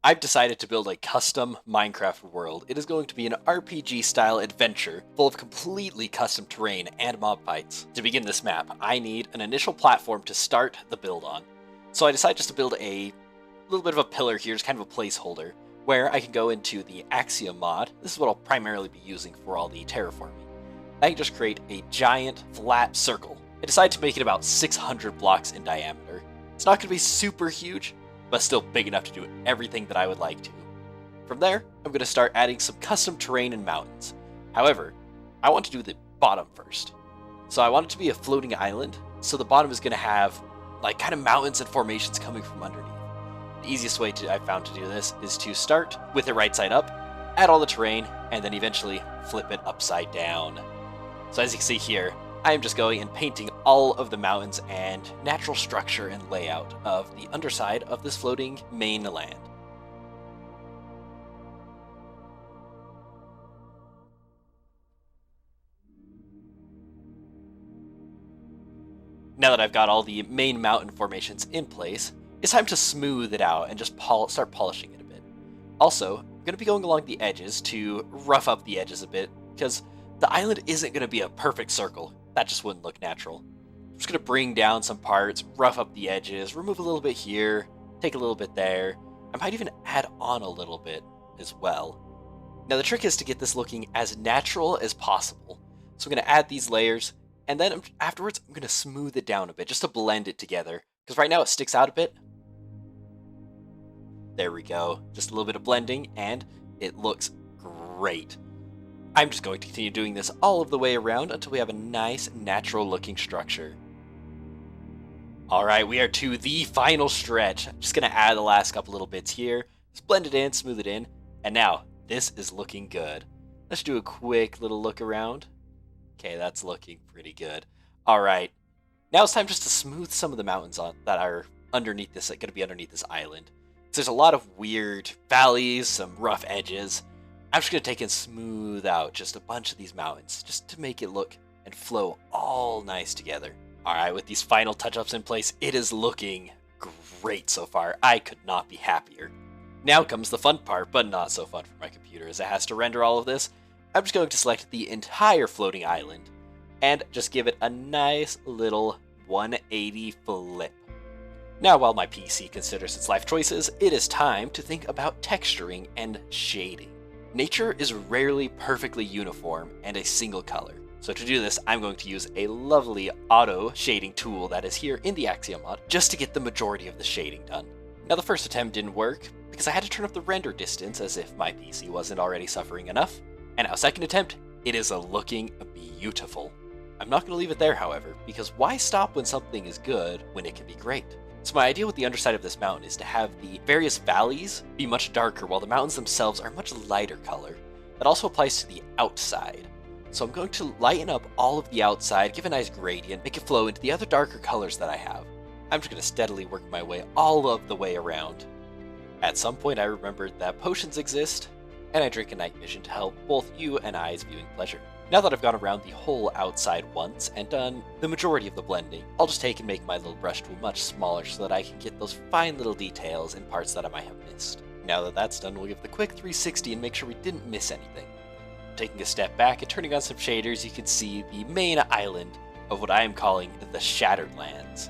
I've decided to build a custom Minecraft world. It is going to be an RPG-style adventure full of completely custom terrain and mob fights. To begin this map, I need an initial platform to start the build on. So I decided just to build a little bit of a pillar here, just kind of a placeholder, where I can go into the Axiom mod. This is what I'll primarily be using for all the terraforming. I can just create a giant flat circle. I decided to make it about 600 blocks in diameter. It's not going to be super huge, but still big enough to do everything that I would like to. From there, I'm going to start adding some custom terrain and mountains. However, I want to do the bottom first. So I want it to be a floating island, so the bottom is going to have like kind of mountains and formations coming from underneath. The easiest way I've found to do this is to start with it right side up, add all the terrain, and then eventually flip it upside down. So as you can see here, I am just going and painting all of the mountains and natural structure and layout of the underside of this floating mainland. Now that I've got all the main mountain formations in place, it's time to smooth it out and just start polishing it a bit. Also, I'm going to be going along the edges to rough up the edges a bit, because the island isn't going to be a perfect circle. That just wouldn't look natural. I'm just going to bring down some parts, rough up the edges, remove a little bit here, take a little bit there. I might even add on a little bit as well. Now the trick is to get this looking as natural as possible. So I'm going to add these layers, and then afterwards I'm going to smooth it down a bit just to blend it together. Because right now it sticks out a bit. There we go. Just a little bit of blending, and it looks great. I'm just going to continue doing this all of the way around until we have a nice, natural-looking structure. Alright, we are to the final stretch. I'm just going to add the last couple little bits here, just blend it in, smooth it in, and now this is looking good. Let's do a quick little look around. Okay, that's looking pretty good. Alright, now it's time just to smooth some of the mountains that are underneath this, going to be underneath this island. So there's a lot of weird valleys, some rough edges. I'm just going to take and smooth out just a bunch of these mountains, just to make it look and flow all nice together. Alright, with these final touch-ups in place, it is looking great so far. I could not be happier. Now comes the fun part, but not so fun for my computer as it has to render all of this. I'm just going to select the entire floating island, and just give it a nice little 180 flip. Now while my PC considers its life choices, it is time to think about texturing and shading. Nature is rarely perfectly uniform and a single color. So to do this, I'm going to use a lovely auto shading tool that is here in the Axiom mod, just to get the majority of the shading done. Now the first attempt didn't work, because I had to turn up the render distance as if my PC wasn't already suffering enough. And now second attempt, it is looking beautiful. I'm not going to leave it there, however, because why stop when something is good when it can be great? So my idea with the underside of this mountain is to have the various valleys be much darker while the mountains themselves are much lighter color. That also applies to the outside. So I'm going to lighten up all of the outside, give a nice gradient, make it flow into the other darker colors that I have. I'm just going to steadily work my way all of the way around. At some point I remembered that potions exist, and I drink a night vision to help both you and I's viewing pleasure. Now that I've gone around the whole outside once and done the majority of the blending, I'll just take and make my little brush tool much smaller so that I can get those fine little details and parts that I might have missed. Now that that's done, we'll give the quick 360 and make sure we didn't miss anything. Taking a step back and turning on some shaders, you can see the main island of what I am calling the Shattered Lands.